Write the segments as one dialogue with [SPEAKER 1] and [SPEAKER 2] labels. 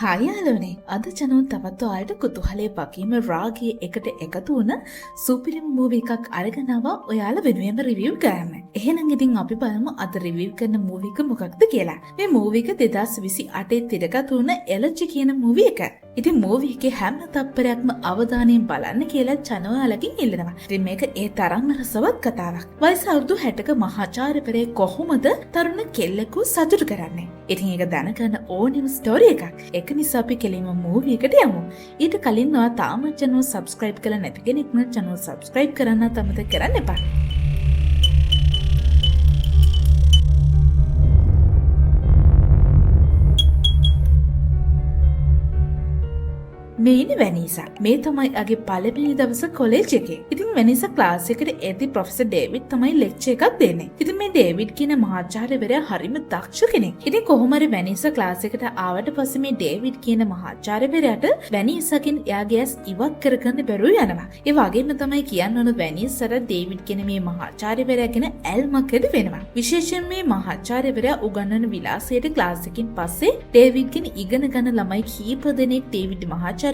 [SPEAKER 1] හයියාලෝනේ අද චනෝ තවත් ඔයාලට කුතුහලයේ වගේම රාගයේ එකට එකතු වුණ සුපිරිම මූවි එකක් අරගෙන ආවා ඔයාලා වෙනුවෙන්ම රිවිව් කරන්න. එහෙනම් ඉතින් අපි බලමු අද රිවිව් කරන මූවි එක මොකක්ද කියලා. මේ මූවි එක 2028 තිරගත වුණ එලර්ජි කියන මූවි එක. ඉතින් මූවි එකේ හැම තත්පරයක්ම අවධානයෙන් බලන්න කියලා චනෝයාලකින් ඉල්ලනවා. ඉතින් මේක ඒ තරම්ම රසවත් කතාවක්. වයස අවුරුදු 60ක මහාචාර්යවරයෙක් කොහොමද තරුණ කෙල්ලෙකු සතුටු කරන්නේ? ඉතින් ඒක දැනගන්න ඕනෙම ස්ටෝරි එකක්. ඒක නිසා අපි කෙලින්ම මූවි එකට යමු. ඊට කලින් ඔයා තාම channel subscribe කරලා නැති කෙනෙක් නම් channel subscribe කරන්න අමතක කරන්න එපා. මේනි වැනිසා. මේ තමයි අගේ පළවෙනි දවස කොලෙජ් එකේ. ඉතින් වැනිසා ක්ලාස් එකට එද්දි ප්‍රොෆෙසර් ඩේවිඩ් තමයි ලෙක්චර් එකක් දෙන්නේ. ඉතින් මේ ඩේවිඩ් කියන මහාචාර්යවරයා හරිම දක්ෂ කෙනෙක්. ඉතින් කොහොම හරි වැනිසා ක්ලාස් එකට ආවට පස්සේ මේ ඩේවිඩ් කියන මහාචාර්යවරයාට වැනිසාගෙන් එයාගේ ඇස් ඉවත් කරගන්න බැරුව යනවා. ඒ වගේම තමයි කියන්න ඕන වැනිසාට ඩේවිඩ් කියන මේ මහාචාර්යවරයා ගැන ඇල්මක් ඇති වෙනවා. විශේෂයෙන් මේ මහාචාර්යවරයා උගන්වන විලාසයට ක්ලාස් එකකින් පස්සේ ඩේවිඩ්ගෙන් ඉගෙන ගන්න ළමයි කීප දෙනෙක් ඩේවිඩ් මහාචාර්යවරයාත්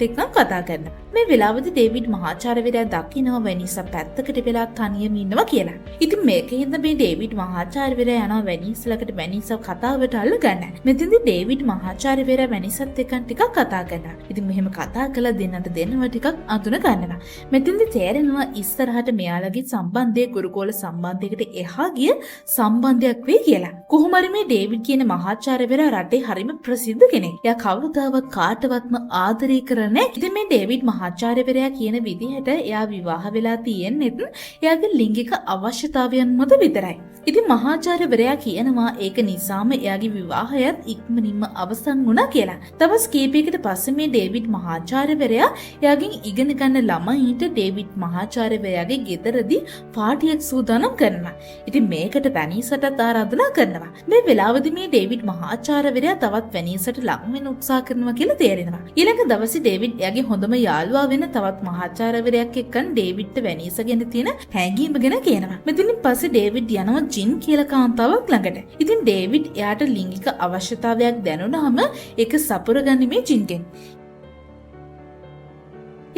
[SPEAKER 1] එක්ක කතා කරනවා. මේ වෙලාවදී ඩේවිඩ් මහාචාර්යවරයා දකිනවා වැනිසා පැත්තකට වෙලා තනියම ඉන්නවා කියලා. ඉතින් මේකෙන්ද මේ ඩේවිඩ් මහාචාර්යවරයා යනවා වැනිසා ළඟට වැනිසා කතාවට අල්ල ගන්න. මෙතෙන්දී ඩේවිඩ් මහාචාර්යවරයා වැනිසාත් එක්ක ටිකක් කතා කරනවා. ඉතින් මෙහෙම කතා කළා දෙන්නට දෙනවා ටිකක් අඳුන ගන්නවා. මෙතෙන්දී තේරෙනවා ඉස්සරහට මෙයාලගේ සම්බන්ධය ගුරුකෝල සම්බන්ධයකට එහා ගිය සම්බන්ධයක් වෙයි කියලා. කොහොම හරි මේ ඩේවිඩ් කියන මහාචාර්යවරයා රටේ හරිම ප්‍රසිද්ධ කෙනෙක්. එයා කවදාවත් කාටවත්ම ආදරය කරන්නේ. ඉතින් මේ ඩේවිඩ් මහාචාර්යවරයා කියන විදිහට එයා විවාහ වෙලා තියෙන්නේත් එයාගේ ලිංගික අවශ්‍යතාවයන් මත විතරයි. ඉතින් මහාචාර්යවරයා කියනවා ඒක නිසාම එයාගේ විවාහයත් ඉක්මනින්ම අවසන් වුණා කියලා. තවස් කීපයකට පස්සේ මේ ඩේවිඩ් මහාචාර්යවරයා එයාගෙන් ඉගෙන ගන්න ළමයින්ට ඩේවිඩ් මහාචාර්යවරයාගේ ගෙදරදී පාටියක් සූදානම් කරනවා. ඉතින් මේකට වැනිසටත් ආරාධනා කරනවා. මේ වෙලාවදී මේ ඩේවිඩ් මහාචාර්යවරයා තවත් වැනිසට ලං වෙන්න උත්සාහ කරනවා කියලා තේරෙනවා. ඊළඟ දවසේ ඩේවිඩ් එයාගේ හොඳම යාළුවා වෙන තවත් මහාචාර්යවරයෙක් එක්කන් ඩේවිඩ්ට වැනිසා ගැන තියෙන හැඟීම ගැන කියනවා. මෙතනින් පස්සේ ඩේවිඩ් යනවා ජින් කියලා කාන්තාවක් ළඟට. ඉතින් ඩේවිඩ් එයාට ලිංගික අවශ්‍යතාවයක් දැනුණාම ඒක සපුරගන්නේ මේ ජින්ගෙන්.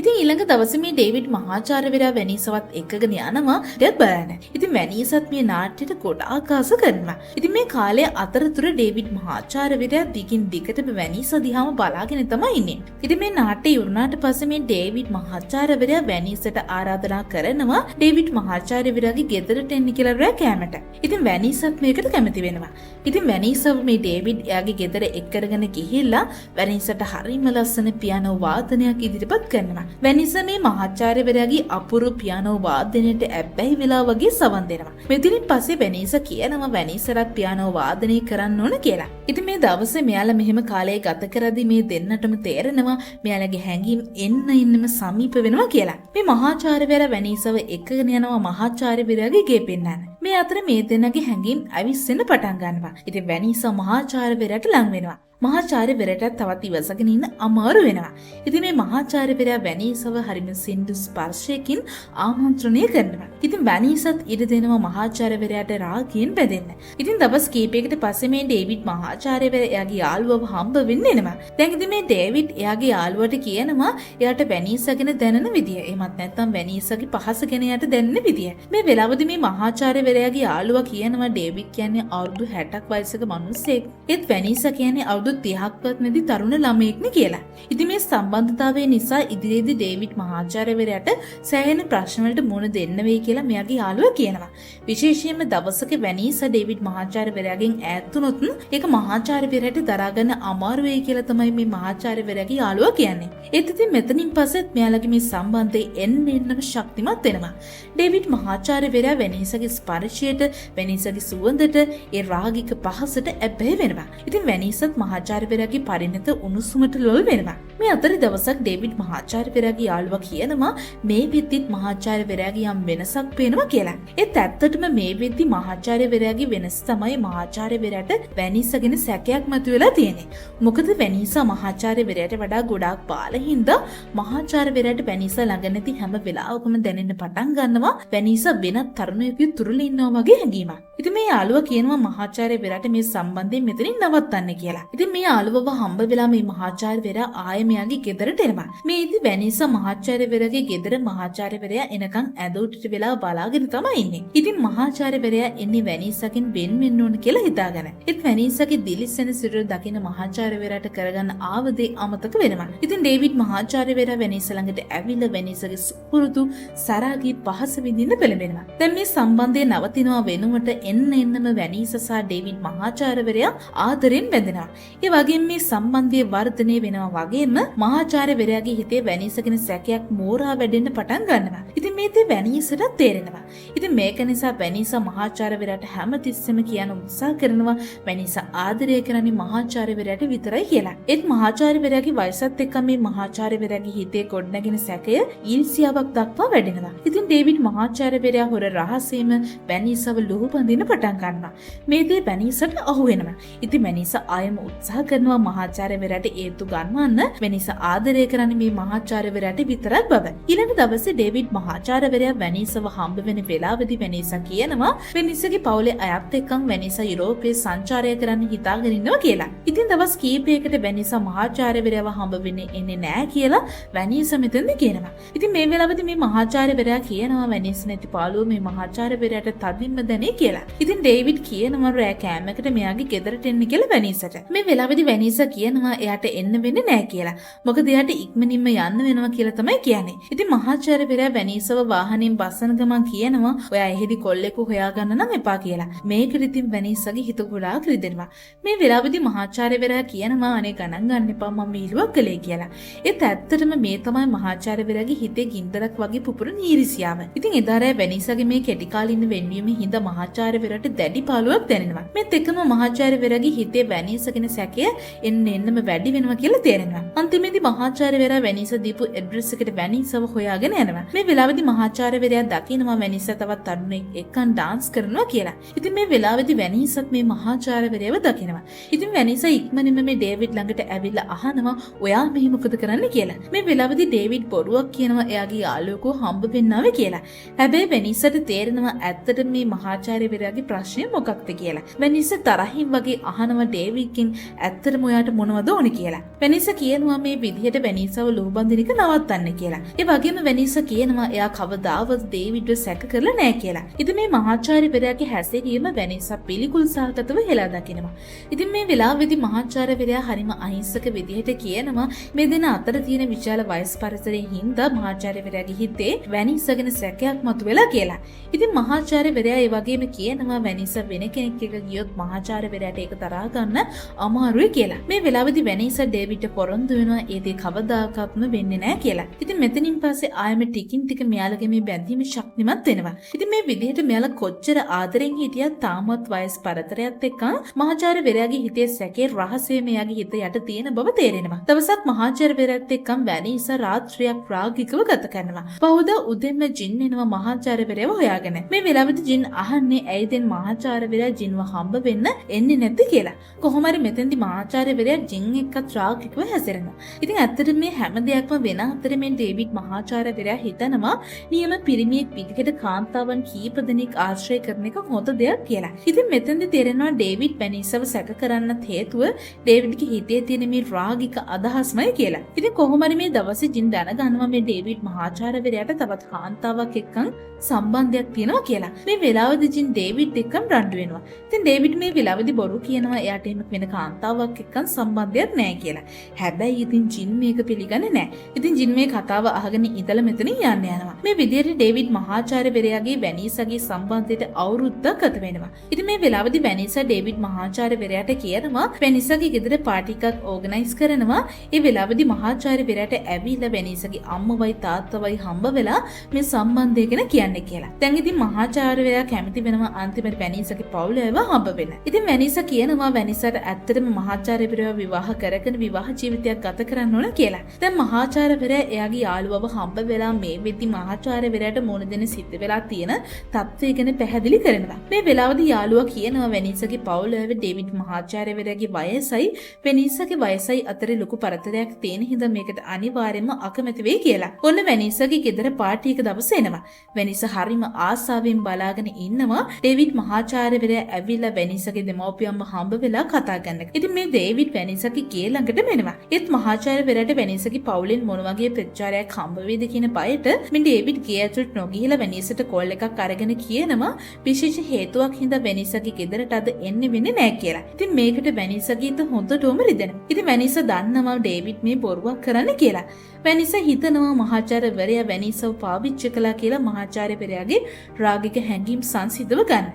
[SPEAKER 1] ඉතින් ඊළඟ දවසේ මේ ඩේවිඩ් මහාචාර්යවරයා වැනිසාවත් එක්කගෙන යනවා දෙයක් බලන්න. ඉතින් වැනිසාත් මේ නාට්‍යයට ගොඩාක් ආස කරනවා. ඉතින් මේ කාලයේ අතරතුර ඩේවිඩ් මහාචාර්යවරයා දිගින් දිගටම වැනිසා දිහාම බලාගෙන තමයි ඉන්නේ. ඉතින් මේ නාට්‍යය ඉවරනාට පස්සේ මේ ඩේවිඩ් මහාචාර්යවරයා වැනිසාට ආරාධනා කරනවා ඩේවිඩ් මහාචාර්යවරයාගේ ගෙදරට එන්න කියලා රෑ කෑමට. ඉතින් වැනිසාත් මේකට කැමති වෙනවා. ඉතින් වැනිසා මේ ඩේවිඩ් එයාගේ ගෙදර එක් කරගෙන ගිහිල්ලා වැනිසාට හරිම ලස්සන පියානෝ වාදනයක් ඉදිරිපත් කරනවා. වැනිසා මේ මහාචාර්යවරයාගේ අපූර්ව පියානෝ වාදනයට ඇබ්බැහි වෙලා වගේ සවන් දෙනවා. මෙතනින් පස්සේ වැනිසා කියනවා වැනිසාට පියානෝ වාදනය කරන්න ඕන කියලා. ඉතින් මේ දවසේ මෙයාලා මෙහෙම කාලය ගත කරද්දී මේ දෙන්නටම තේරෙනවා මෙයාලගේ හැඟීම් එන්නම සමීප වෙනවා කියලා. මේ මහාචාර්යවරයා වැනිසාව එක්කගෙන යනවා මහාචාර්යවරයාගේ ගේ පෙන්නන්න. මේ අතර මේ දෙන්නගේ හැඟීම් ඇවිස්සෙන්න පටන් ගන්නවා. ඉතින් වැනිසා මහාචාර්යවරයාට ලං වෙනවා. මහාචාර්යවරයාට තවත් ඉවසගෙන ඉන්න අමාරු වෙනවා. ඉතින් මේ මහාචාර්යවරයා වැනිසාව හරිම සින්දු ස්පර්ශයකින් ආමන්ත්‍රණය කරනවා. ඉතින් වැනිසාත් ඉඩ දෙනවා මහාචාර්යවරයාට රාගයෙන් බැඳෙන්න. ඉතින් දවස් කීපයකට පස්සේ මේ ඩේවිඩ් මහාචාර්යවරයා එයාගේ යාළුවව හම්බ වෙන්න එනවා. දැන් ඉතින් මේ ඩේවිඩ් එයාගේ යාළුවට කියනවා එයාට වැනිසා ගැන දැනෙන විදිය. එහෙමත් නැත්නම් වැනිසාගේ පහස ගැන එයාට දැනෙන විදිය. මේ වෙලාවදී මේ මහාචාර්යවරයාගේ යාළුවා කියනවා ඩේවිඩ් කියන්නේ අවුරුදු 60ක් වයසක මිනිහෙක්. ඒත් වැනිසා කියන්නේ අවුරුදු 30ක්වත් නැති තරුණ ළමයෙක්නේ කියලා. ඉතින් මේ සම්බන්ධතාවය නිසා ඉදිරියේදී ඩේවිඩ් මහාචාර්යවරයාට සෑහෙන ප්‍රශ්න වලට මුහුණ දෙන්න වෙයි කියලා මෙයාගේ යාළුවා කියනවා. විශේෂයෙන්ම දවසක වැනිසා ඩේවිඩ් මහාචාර්යවරයාගෙන් ඈත් වුණොත් ඒක මහාචාර්යවරයාට දරා ගන්න අමාරු වෙයි කියලා තමයි මේ මහාචාර්යවරයාගේ යාළුවා කියන්නේ. ඒත් ඉතින් මෙතනින් පස්සෙත් මෙයාලගේ මේ සම්බන්ධය එන්නම ශක්තිමත් වෙනවා. ඩේවිඩ් මහාචාර්යවරයා වැනිසාගේ ස්පර්ශයට, වැනිසාගේ සුවඳට, ඒ රාගික පහසට ඇබ්බැහි වෙනවා. ඉතින් වැනිසාත් මහාචාර්යවරයාගේ පරිණත උණුසුමට ලොල් වෙනවා. මේ අතරේ දවසක් ඩේවිඩ් මහාචාර්යවරයාගේ යාළුවා කියනවා මේ වෙද්දිත් මහාචාර්යවරයාගේ යම් වෙනසක් පේනවා කියලා. ඒත් ඇත්තටම මේ වෙද්දි මහාචාර්යවරයාගේ වෙනස තමයි මහාචාර්යවරයාට වැනිසා ගැන සැකයක් මතුවලා තියෙන්නේ. මොකද වැනිසා මහාචාර්යවරයාට වඩා ගොඩාක් බාල හින්දා මහාචාර්යවරයාට වැනිසා ළඟ නැති හැම වෙලාවකම දැනෙන්න පටන් ගන්නවා වැනිසා වෙනත් තරුණයෙකුගේ තුරුල ඉන්නවා වගේ හැඟීමක්. ඉතින් මේ යාළුවා කියනවා මහාචාර්යවරයාට මේ සම්බන්ධයෙන් මෙතනින් නවත්තන්න කියලා. ඉතින් මේ යාළුවව හම්බ වෙලා මේ මහාචාර්යවරයා ආයෙ මෙයාගේ ගෙදරට එනවා. මේ ඉතින් වැනිසා මහාචාර්යවරයාගේ ගෙදර මහාචාර්යවරයා එනකන් ඇදෝටට වෙලා බලාගෙන තමයි ඉන්නේ. ඉතින් මහාචාර්යවරයා එන්නේ වැනිසාගෙන් වෙන් වෙන්න ඕන කියලා හිතාගෙන. ඒත් වැනිසාගේ දිලිසෙන සිරුර දකින මහාචාර්යවරයාට කරගන්න ආවදේ අමතක වෙනවා. ඉතින් ඩේවිඩ් මහාචාර්යවරයා වැනිසා ළඟට ඇවිල්ලා වැනිසාගේ සුපුරුදු සරාගී පහස විඳින්න පෙළඹෙනවා. දැන් මේ සම්බන්ධය නවතිනවා වෙනුවට එන්නම වැනිසා සහ ඩේවිඩ් මහාචාර්යවරයා ආදරෙන් බැඳෙනවා. ඒ වගේම මේ සම්බන්ධය වර්ධනය වෙනවා වගේම මහාචාර්යවරයාගේ හිතේ වැනිසාගෙන සැකයක් මෝරා වැඩෙන්න පටන් ගන්නවා. ඉතින් මේ දේ වැනිසාට තේරෙනවා. ඉතින් මේක නිසා වැනිසා මහාචාර්යවරයාට හැමතිස්සෙම කියන උත්සාහ කරනවා වැනිසා ආදරය කරන්නේ මහාචාර්යවරයාට විතරයි කියලා. ඒත් මහාචාර්යවරයාගේ වයසත් එක්ක මේ මහාචාර්යවරයාගේ හිතේ ගොඩනගෙන සැකය ඊර්ෂ්‍යාවක් දක්වා වැඩෙනවා. ඉතින් ඩේවිඩ් මහාචාර්යවරයා හොර රහසෙම වැනිසාව ලුහුබඳින්න පටන් ගන්නවා. මේ දේ වැනිසාට අහු වෙනවා. ඉතින් වැනිසා ආයෙම උත්සාහ කරනවා මහාචාර්යවරයාට ඒත්තු ගන්නවන්න වැනිසා ආදරය කරන්නේ මේ මහාචාර්යවරයාට විතරක් බව. ඊළඟ දවසේ ඩේවිඩ් මහාචාර්යවරයා වැනිසාව හම්බ වෙන වෙලාවදී වැනිසා කියනවා වැනිසාගේ පවුලේ අයත් එක්කන් වැනිසා යුරෝපයේ සංචාරය කරන්න හිතාගෙන ඉන්නවා කියලා. ඉතින් දවස් කීපයකට වැනිසා මහාචාර්යවරයාව හම්බ වෙන්නේ එන්නේ නැහැ කියලා වැනිසා මෙතනද කියනවා. ඉතින් මේ වෙලාවදී මේ මහාචාර්යවරයා කියනවා වැනිසා නැති පාළුව මේ මහාචාර්යවරයාට තදින්ම දැනේ කියලා. ඉතින් ඩේවිඩ් කියනවා රෑ කෑමකට මෙයාගේ ගෙදරට එන්න කියලා වැනිසාට. මේ වෙලාවේදී වැනිසා කියනවා එයාට එන්න වෙන්නේ නැහැ කියලා. මොකද එයාට ඉක්මනින්ම යන්න වෙනවා කියලා තමයි කියන්නේ. ඉතින් මහාචාර්යවරයා වැනිසාව වාහනයෙන් බස්සන ගමන් කියනවා ඔයා එහෙදි කොල්ලෙකු හොයාගන්න නම් එපා කියලා. මේකට ඉතින් වැනිසාගේ හිත ගොඩාක් රිදෙනවා. මේ වෙලාවේදී මහාචාර්යවරයා කියනවා අනේ ගණන් ගන්න එපා මම විහිළුවක් කළේ කියලා. ඒත් ඇත්තටම මේ තමයි මහාචාර්යවරයාගේ හිතේ ගින්දරක් වගේ පුපුරන ඊර්ෂ්‍යාව. ඉතින් එදා රෑ වැනිසාගේ මේ කෙටි කාලින වෙන්වීමේ හිඳ මහාචාර්යවරයාට දැඩි පාළුවක් දැනෙනවා. මේත් එක්කම මහාචාර්යවරයාගේ හිතේ වැනිසාගෙන සැකය එන්නම වැඩි වෙනවා කියලා තේරෙනවා. අන්තිමේදී මහාචාර්යවරයා වැනිසා දීපු ඇඩ්‍රස් එකට වැනිසාව හොයාගෙන යනවා. මේ වෙලාවේදී මහාචාර්යවරයා දකිනවා වැනිසා තවත් තරුණෙක් එක්කන් ඩාන්ස් කරනවා කියලා. ඉතින් මේ වෙලාවේදී වැනිසාත් මේ මහාචාර්යවරයාව දකිනවා. ඉතින් වැනිසා ඉක්මනින්ම මේ ඩේවිඩ් ළඟට ඇවිල්ලා අහනවා ඔයා මෙහි මොකද කරන්නේ කියලා. මේ වෙලාවේදී ඩේවිඩ් බොරුවක් කියනවා එයාගේ යාළුවෙකෝ හම්බ වෙන්නාවේ කියලා. හැබැයි වැනිසාට තේරෙනවා ඇත්තටම මේ මහාචාර්යවරයාගේ ප්‍රශ්නය මොකක්ද කියලා. වැනිසා තරහින් වගේ අහනවා ඩේවිඩ්ගෙන් ඇත්තටම ඔයාට මොනවද ඕනේ කියලා. වැනිසා කියනවා මේ විදිහට වැනිසාව ලුහුබඳින එක නවත්තන්න කියලා. ඒ වගේම වැනිසා කියනවා එයා කවදාවත් ඩේවිඩ්ව සැක කරලා නැහැ කියලා. ඉතින් මේ මහාචාර්යවරයාගේ හැසිරීම වැනිසා පිළිකුල් සහගතව හෙලා දකිනවා. ඉතින් මේ වෙලාවේදී මහාචාර්යවරයා හරිම අහිංසක විදිහට කියනවා මේ දෙන අතර තියෙන විශාල වයස් පරිසරයේ හින්දා මහාචාර්යවරයාගේ හිතේ වැනිසාගෙන සැකයක් මතුවෙලා කියලා. ඉතින් මහාචාර්යවරයා ඒ වගේම කියනවා වැනිසා වෙන කෙනෙක් එක්ක ගියොත් මහාචාර්යවරයාට ඒක තරහා ගන්න අමාරුයි කියලා. මේ වෙලාවේදී වැනිසා ඩේවිඩ්ට පොරොන්දු වෙනවා ඒ දේ කවදාකවත්ම වෙන්නේ නැහැ කියලා. ඉතින් මෙතනින් පස්සේ ආයෙම ටිකින් ටික මෙයාලගේ මේ බැඳීම ශක්තිමත් වෙනවා. ඉතින් මේ විදිහට මෙයාලා කොච්චර ආදරෙන් හිටියත් තාමත් වයස් පරතරයත් එක්ක මහාචාර්යවරයාගේ හිතේ සැකේ රහසය මෙයාගේ හිත යට තියෙන බව තේරෙනවා. දවසක් මහාචාර්යවරයාත් එක්කම වැනිසා රාත්‍රියක් රාගිකව ගත කරනවා. පහුදා උදෙන්ම ජින් එනවා මහාචාර්යවරයාව හොයාගෙන. මේ වෙලාවේදී ජින් අහන්නේ ඇයි දැන් මහාචාර්යවරයා ජින්ව හම්බ වෙන්න එන්නේ නැද්ද කියලා. කොහොම හරි මෙතෙන්දී මහාචාර්යවරයා ජින් එක්කත් රාගිකව හැසිරෙනවා. ඉතින් ඇත්තටම මේ හැම දෙයක්ම වෙන අතරේ මේ ඩේවිඩ් මහාචාර්යවරයා හිතනවා නියම පිරිමියෙක් විදිහට කාන්තාවන් කීප දෙනෙක් ආශ්‍රය කරන එක හොඳ දෙයක් කියලා. ඉතින් මෙතෙන්දී තේරෙනවා ඩේවිඩ් වැනිසාව සැක කරන්නත් හේතුව ඩේවිඩ්ගේ හිතේ තියෙන මේ රාගික අදහස්මයි කියලා. ඉතින් කොහොම හරි මේ දවසේ ජින් දැනගන්නවා මේ ඩේවිඩ් මහාචාර්යවරයාට තවත් කාන්තාවක් එක්කන් සම්බන්ධයක් තියෙනවා කියලා. මේ වෙලාවේදී ජින් ඩේවිඩ් එක්කම රණ්ඩු වෙනවා. ඉතින් ඩේවිඩ් මේ වෙලාවේදී බොරු කියනවා එයාට එහෙම වෙන කාන්තාවක් එක්කන් සම්බන්ධයක් නැහැ කියලා. හැබැයි ඉතින් ජින් මේක පිළිගන්නේ නැහැ. ඉතින් ජින් මේ කතාව අහගෙන ඉඳලා මෙතනින් යන්න යනවා. මේ විදිහට ඩේවිඩ් මහාචාර්යවරයාගේ වැනිසාගේ සම්බන්ධයට අවුරුද්දක් ගත වෙනවා. ඉතින් මේ වෙලාවේදී වැනිසා ඩේවිඩ් මහාචාර්යවරයාට කියනවා වැනිසාගේ ගෙදර පාටි එකක් ඕගනයිස් කරනවා. ඒ වෙලාවේදී මහාචාර්යවරයාට ඇවිල්ලා වැනිසාගේ අම්මවයි තාත්තවයි හම්බ වෙලා මේ සම්බන්ධය ගැන කියන්න කියලා. දැන් ඉතින් මහාචාර්යවරයා කැමති වෙනවා අන්තිමට වැනිසාගේ පවුලේව හම්බ වෙන්න. ඉතින් වැනිසා කියනවා වැනිසාට ඇත්තටම මහාචාර්යවරයාව විවාහ කරගෙන විවාහ ජීවිතයක් ගත කරන්න ඕන කියලා. දැන් මහාචාර්යවරයා එයාගේ යාළුවව හම්බ වෙලා මේ වෙද්දි මහාචාර්යවරයාට මොන දෙන සිද්ධ වෙලා තියෙන තත්ත්වය ගැන පැහැදිලි කරනවා. මේ වෙලාවේදී යාළුවා කියනවා වැනිසාගේ පවුලේව ඩේවිඩ් මහාචාර්යවරයාගේ වයසයි වැනිසාගේ වයසයි අතරේ ලොකු පරතරයක් තියෙන හින්දා මේකට අනිවාර්යයෙන්ම අකමැති වෙයි කියලා. ඔන්න වැනිසාගේ ගෙදර පාටි එක දවස එනවා. වැනිසා හරිම ආසාවෙන් බලාගෙන ඉන්නවා ඩේවිඩ් මහාචාර්යවරයා ඇවිල්ලා වෙනිසගේ දෙමව්පියන්ව හම්බ වෙලා කතා කරනවා. ඉතින් මේ ඩේවිඩ් වෙනිසගේ ගේ ළඟට මෙනවා. ඒත් මහාචාර්යවරයාට වෙනිසගේ පවුලෙන් මොන වගේ ප්‍රතිචාරයක් හම්බ වෙයිද කියන බයට මේ ඩේවිඩ් ගේ ඇතුළට නොගිහිලා වෙනිසට කෝල් එකක් අරගෙන කියනවා විශේෂ හේතුවක් හින්දා වෙනිසගේ ගෙදරට අද එන්න වෙන්නේ නැහැ කියලා. ඉතින් මේකට වෙනිසගින්ද හොඳටම රිදෙනවා. ඉතින් වෙනිස දන්නවා ඩේවිඩ් මේ බොරුවක් කරන්න කියලා. වෙනිස හිතනවා මහාචාර්යවරයා වෙනිසව පාවිච්චි කළා කියලා මහාචාර්යවරයාගේ රාගික හැඟීම් සංසිඳව ගන්න.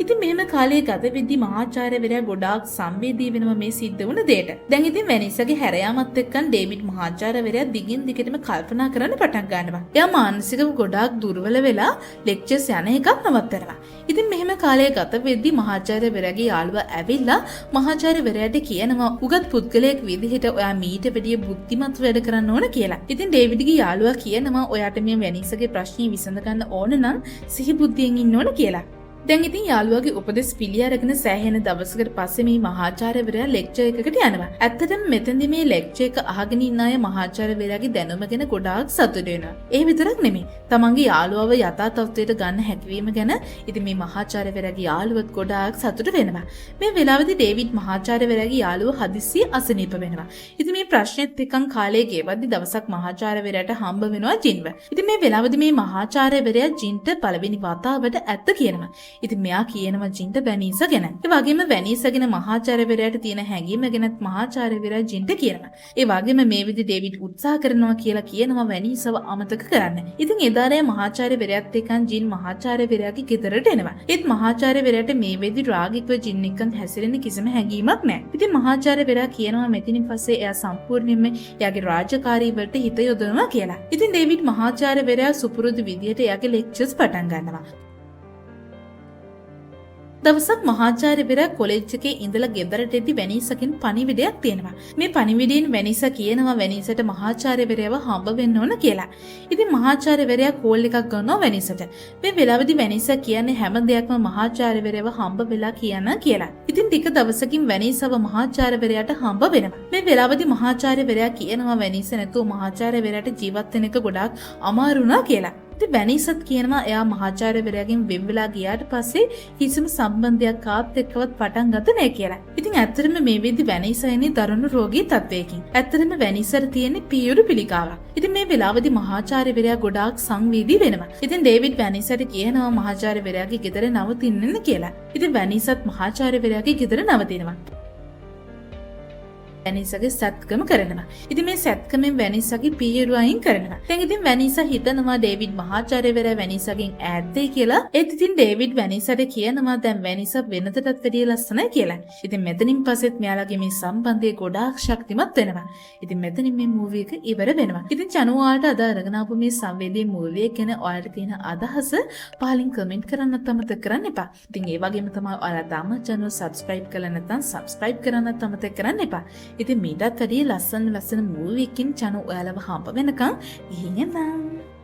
[SPEAKER 1] ඉතින් මෙහෙම කාලයේ ගත වෙද්දී මහාචාර්යවරයා ගොඩාක් සංවේදී වෙනවා මේ සිද්ධ වුණ දෙයට. දැන් ඉතින් වෙනිසගේ හැරයාමත් එක්කන් ඩේවිඩ් මහාචාර්යවරයා දිගින් දිගටම කල්පනා කරන්න පටන් ගන්නවා. එයා මානසිකව ගොඩාක් දුර්වල වෙලා ලෙක්චර්ස් යන එකක් නවත්තනවා. ඉතින් මෙහෙම කාලයේ ගත වෙද්දී මහාචාර්යවරයාගේ යාළුවා ඇවිල්ලා මහාචාර්යවරයාට කියනවා උගත් පුද්ගලයෙක් විදිහට ඔයා මීට වැඩිය බුද්ධිමත් වැඩ කරන්න ඕන කියලා. ඉතින් ඩේවිඩ්ගේ යාළුවා කියනවා ඔයාට මේ වෙනිසගේ ප්‍රශ්නේ විසඳ ගන්න ඕන නම් සිහි බුද්ධියෙන් ඉන්න ඕන කියලා. දැන් ඉතින් යාළුවාගේ උපදෙස් පිළි අරගෙන සෑහෙන දවසකට පස්සේ මේ මහාචාර්යවරයා ලෙක්චර් එකකට යනවා. ඇත්තටම මෙතනදී මේ ලෙක්චර් එක අහගෙන ඉන්න අය මහාචාර්යවරයාගේ දැනුම ගැන ගොඩාක් සතුටු වෙනවා. ඒ විතරක් නෙමෙයි. තමන්ගේ යාළුවව යථා තත්ත්වයට ගන්න හැකියවීම ගැන ඉතින් මේ මහාචාර්යවරයාගේ යාළුවත් ගොඩාක් සතුටු වෙනවා. මේ වෙලාවේදී ඩේවිඩ් මහාචාර්යවරයාගේ යාළුව හදිස්සිය අසනීප වෙනවා. ඉතින් මේ ප්‍රශ්නෙත් එක්කන් කාලේ ගෙවද්දි දවසක් මහාචාර්යවරයාට හම්බ වෙනවා ජින්ව. ඉතින් මේ වෙලාවේදී මේ මහාචාර්යවරයා ජින්ට පළවෙනි වතාවට ඇත්ත කියනවා. ඉතින් මෙයා කියනවා ජින්ට වැනීස ගැන. ඒ වගේම වැනීස ගැන මහාචාර්යවරයාට තියෙන හැඟීම ගැනත් මහාචාර්යවරයා ජින්ට කියනවා. ඒ වගේම මේ විදි ඩේවිඩ් උත්සාහ කරනවා කියලා කියනවා වැනීසව අමතක කරන්න. ඉතින් එදාරේ මහාචාර්යවරයාත් එක්කන් ජින් මහාචාර්යවරයාගේ ගෙදරට එනවා. ඒත් මහාචාර්යවරයාට මේ වෙදි රාගිකව ජින් එක්කන් හැසිරෙන්න කිසිම හැඟීමක් නැහැ. ඉතින් මහාචාර්යවරයා කියනවා මෙතනින් පස්සේ එයා සම්පූර්ණයෙන්ම එයාගේ රාජකාරී වලට හිත යොදවනවා කියලා. ඉතින් ඩේවිඩ් මහාචාර්යවරයා සුපුරුදු විදියට එයාගේ ලෙක්චර්ස් පටන් ගන්නවා. දවසක් මහාචාර්යවරයා කොලෙජ් එකේ ඉඳලා ගෙදරට එද්දි වෙනිසකින් පණිවිඩයක් තියෙනවා. මේ පණිවිඩයෙන් වෙනිස කියනවා වෙනිසට මහාචාර්යවරයාව හම්බ වෙන්න ඕන කියලා. ඉතින් මහාචාර්යවරයා කෝල් එකක් ගන්නවා වෙනිසට. මේ වෙලාවේදී වෙනිස කියන්නේ හැම දෙයක්ම මහාචාර්යවරයාව හම්බ වෙලා කියන කියලා. ඉතින් ටික දවසකින් වෙනිසව මහාචාර්යවරයාට හම්බ වෙනවා. මේ වෙලාවේදී මහාචාර්යවරයා කියනවා වෙනිස නැතුව මහාචාර්යවරයාට ජීවත් වෙන එක ගොඩාක් අමාරු නා කියලා. ඉතින් වෙනිසත් කියනවා එයා මහාචාර්යවරයාගෙන් වෙන් වෙලා ගියාට පස්සේ කිසිම සම්බන්ධයක් කාත් එක්කවත් පටන් ගත නැහැ කියලා. ඉතින් ඇත්තටම මේ වෙද්දි වෙනිස එන්නේ දරුණු රෝගී තත්වයකින්. ඇත්තටම වෙනිසට තියෙන්නේ පියුරු පිළිකාවක්. ඉතින් මේ වෙලාවේදී මහාචාර්යවරයා ගොඩාක් සංවේදී වෙනවා. ඉතින් ඩේවිඩ් වෙනිසට කියනවා මහාචාර්යවරයාගේ ගෙදර නවතින්න කියලා. ඉතින් වෙනිසත් මහාචාර්යවරයාගේ ගෙදර නවතිනවා. වෙනිසගේ සත්කම කරනවා. ඉතින් මේ සත්කමෙන් වෙනිසගේ පියුරු අයින් කරනවා. දැන් ඉතින් වෙනිස හිතනවා ඩේවිඩ් මහාචාර්යවරයා වෙනිසගෙන් ඈත්දේ කියලා. ඒත් ඉතින් ඩේවිඩ් වෙනිසට කියනවා දැන් වෙනිස වෙනතටත් වැඩිය ලස්සනයි කියලා. ඉතින් මෙතනින් පස්සෙත් මෙයාලගේ මේ සම්බන්ධය ගොඩාක් ශක්තිමත් වෙනවා. ඉතින් මෙතනින් මේ මූවි එක ඉවර වෙනවා. ඉතින් චනුවාට අද අරගෙන ආපු මේ සංවේදී මූවි එක ගැන ඔයාලට තියෙන අදහස පහලින් කමෙන්ට් කරන්නත් අමතක කරන්න එපා. ඉතින් ඒ වගේම තමයි ඔයාලා තාම channel subscribe කරලා නැත්නම් subscribe කරන්නත් අමතක කරන්න එපා. ඉතින් මීටත් වැඩිය ලස්සන මූවි එකකින් channel ඔයාලව හම්බ වෙනකන් ගිහින් එන්න.